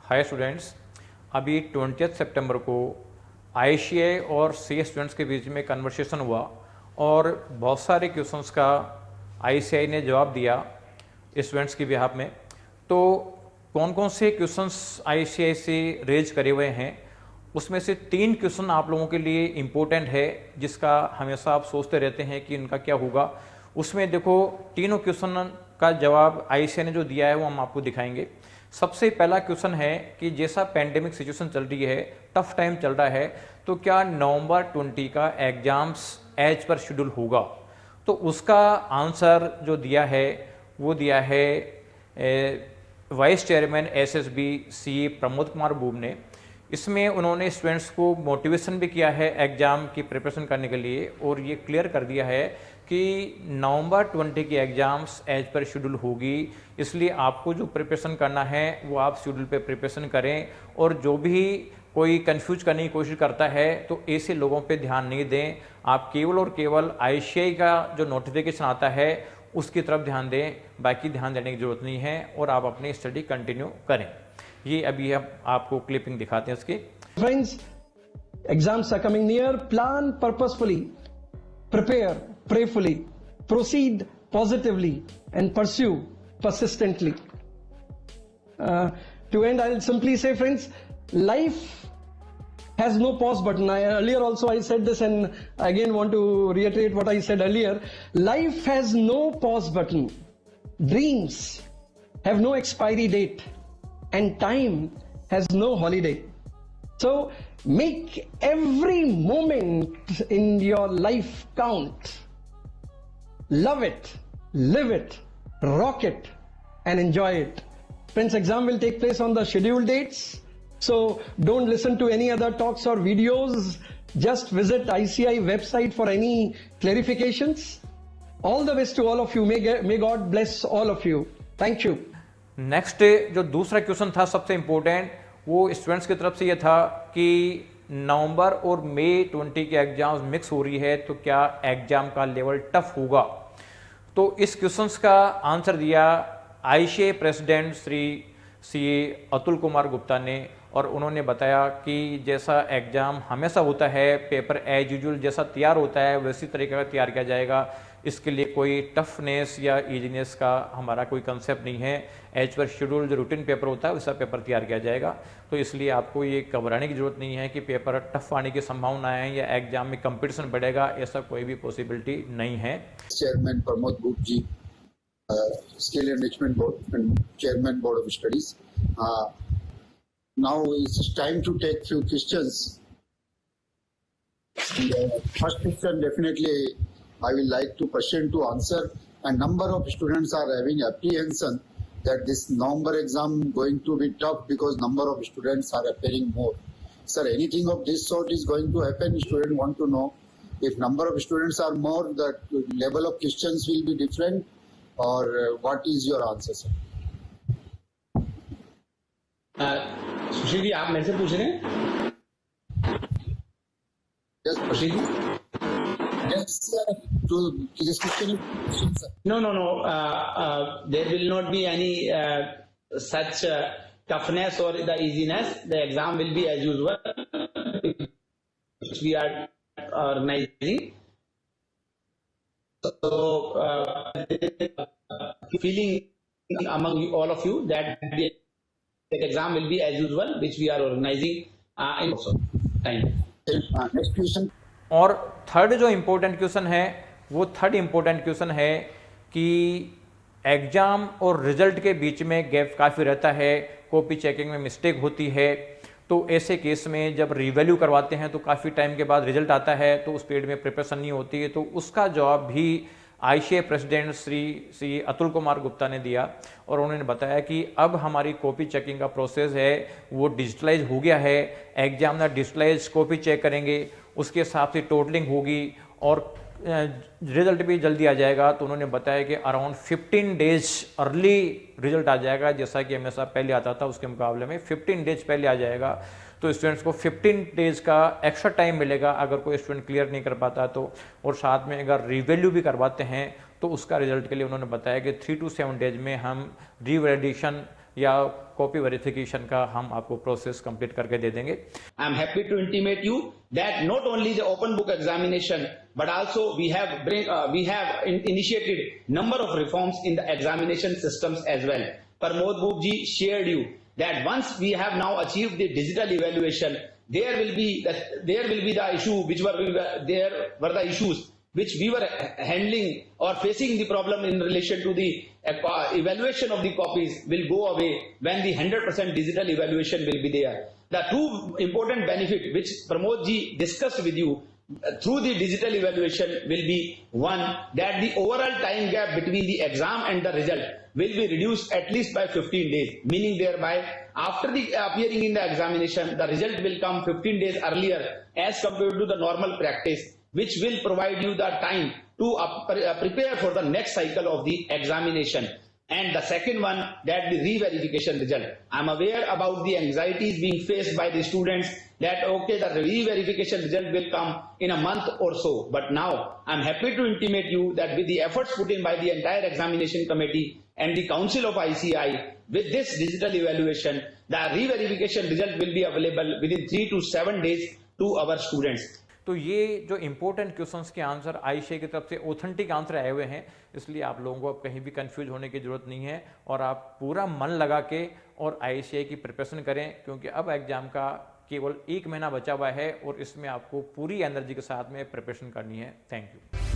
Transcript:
Hi students, अभी 20 सितंबर को ICI और सीए स्टूडेंट्स के बीच में कन्वर्सेशन हुआ और बहुत सारे क्वेश्चंस का आईसीआई ने जवाब दिया स्टूडेंट्स की बिहाफ में। तो कौन कौन से क्वेश्चंस आईसीआई से रेज करे हुए हैं, उसमें से 3 क्वेश्चन आप लोगों के लिए इम्पोर्टेंट है, जिसका हमेशा आप सोचते रहते हैं कि इनका क्या होगा। उसमें देखो, तीनों क्वेश्चन का जवाब आईसीआई ने जो दिया है वो हम आपको दिखाएंगे। सबसे पहला क्वेश्चन है कि जैसा पैंडेमिक सिचुएशन चल रही है, टफ टाइम चल रहा है, तो क्या नवंबर 20 का एग्जाम्स एज पर शेड्यूल होगा। तो उसका आंसर जो दिया है वो दिया है वाइस चेयरमैन एसएसबी सी प्रमोद कुमार बूब ने। इसमें उन्होंने स्टूडेंट्स को मोटिवेशन भी किया है एग्जाम की प्रिपरेशन करने के लिए, और ये क्लियर कर दिया है कि नवंबर 20 की एग्जाम्स एज पर शेड्यूल होगी। इसलिए आपको जो प्रिपरेशन करना है वो आप शेड्यूल पे प्रिपरेशन करें, और जो भी कोई कंफ्यूज करने की कोशिश करता है तो ऐसे लोगों पे ध्यान नहीं दें। आप केवल और केवल आईसीआई का जो नोटिफिकेशन आता है उसकी तरफ ध्यान दें, बाकी ध्यान देने की जरूरत नहीं है, और आप अपनी स्टडी कंटिन्यू करें। ये अभी हम आपको क्लिपिंग दिखाते हैं इसकी। Friends, exams are coming near. Plan purposefully, prepare prayerfully, proceed positively, and pursue persistently. To end, I'll simply say, friends, life has no pause button. Earlier also I said this, and I again want to reiterate what I said earlier. Life has no pause button. Dreams have no expiry date, and time has no holiday. So make every moment in your life count. Love it, live it, rock it, and enjoy it. Friends, exam will take place on the scheduled dates. So don't listen to any other talks or videos. Just visit ICI website for any clarifications. All the best to all of you. May God bless all of you. Thank you. Next जो दूसरा question था सबसे important, वो students की तरफ से ये था कि नवंबर और मई 20 के एग्जाम्स मिक्स हो रही है, तो क्या एग्जाम का लेवल टफ होगा। तो इस क्वेश्चंस का आंसर दिया आईसीआई प्रेसिडेंट श्री सी अतुल कुमार गुप्ता ने, और उन्होंने बताया कि जैसा एग्जाम हमेशा होता है, पेपर एज यूजुअल जैसा तैयार होता है वैसी तरीके का तैयार किया जाएगा। इसके लिए कोई टफनेस या इजीनेस का हमारा कोई कंसेप्ट नहीं है। एज पर शेड्यूल जो रूटीन पेपर होता है वैसा पेपर तैयार किया जाएगा। तो इसलिए आपको ये घबराने की जरूरत नहीं है कि पेपर टफ आने की संभावना है या एग्जाम में कंपटीशन बढ़ेगा, ऐसा कोई भी पॉसिबिलिटी नहीं है। Chairman Pramod Boob ji, skill enrichment board and chairman board of studies. Now it's time to take few questions. First question, definitely I will like to question to answer. A number of students are having apprehension that this November exam going to be tough because number of students are appearing more. Sir, anything of this sort is going to happen? Students want to know if number of students are more, that level of questions will be different, or what is your answer, sir? Sushil ji, आप मेरे से पूछ रहे हैं? Yes, Sushil ji? yes, sir. To this question, sir. No. There will not be any such toughness or the easiness. The exam will be as usual, which we are organizing. So, feeling among all of you that the exam will be as usual, which we are organizing in also time. Next question. और third जो important question है वो है कि exam और result के बीच में gap काफ़ी रहता है, कॉपी चेकिंग में मिस्टेक होती है। तो ऐसे केस में जब रिवैल्यू करवाते हैं तो काफ़ी टाइम के बाद रिजल्ट आता है, तो उस पीरियड में प्रिपरेशन नहीं होती है। तो उसका जवाब भी आईसीआई प्रेसिडेंट श्री अतुल कुमार गुप्ता ने दिया, और उन्होंने बताया कि अब हमारी कॉपी चेकिंग का प्रोसेस है वो डिजिटलाइज हो गया है। एग्जामिनर डिजिटलाइज कॉपी चेक करेंगे, उसके हिसाब से टोटलिंग होगी और रिजल्ट भी जल्दी आ जाएगा। तो उन्होंने बताया कि अराउंड 15 डेज अर्ली रिजल्ट आ जाएगा, जैसा कि हमेशा पहले आता था उसके मुकाबले में 15 डेज पहले आ जाएगा। तो स्टूडेंट्स को 15 डेज का एक्स्ट्रा टाइम मिलेगा अगर कोई स्टूडेंट क्लियर नहीं कर पाता तो, और साथ में अगर रिवैल्यू भी करवाते हैं तो उसका रिजल्ट के लिए उन्होंने बताया कि 3 to 7 डेज में हम रिवैलिडेशन या कॉपी वेरिफिकेशन का हम आपको प्रोसेस कंप्लीट करके दे देंगे। I am happy to intimate you that not only the open book examination, but also we have initiated number of reforms in the examination systems as well. Pramod Bhuk ji shared you that once we have now achieved the digital evaluation, there will be the issue there were the issues which we were handling or facing the problem in relation to the evaluation of the copies will go away when the 100% digital evaluation will be there. The two important benefit which Pramod ji discussed with you through the digital evaluation will be one, that the overall time gap between the exam and the result will be reduced at least by 15 days, meaning thereby after the appearing in the examination, the result will come 15 days earlier as compared to the normal practice, which will provide you the time to prepare for the next cycle of the examination. And the second one, that the re-verification result. I'm aware about the anxieties being faced by the students that okay, the re-verification result will come in a month or so. But now I'm happy to intimate you that with the efforts put in by the entire examination committee and the council of ICI, with this digital evaluation, the re-verification result will be available within 3 to 7 days to our students. तो ये जो important questions के answer ICI की तरफ से authentic answer आए हुए हैं, इसलिए आप लोगों को अब कहीं भी कंफ्यूज होने की जरूरत नहीं है और आप पूरा मन लगा के और आईसीआई की प्रिपरेशन करें, क्योंकि अब एग्जाम का केवल 1 महीना बचा हुआ है और इसमें आपको पूरी एनर्जी के साथ में प्रिपरेशन करनी है। Thank you.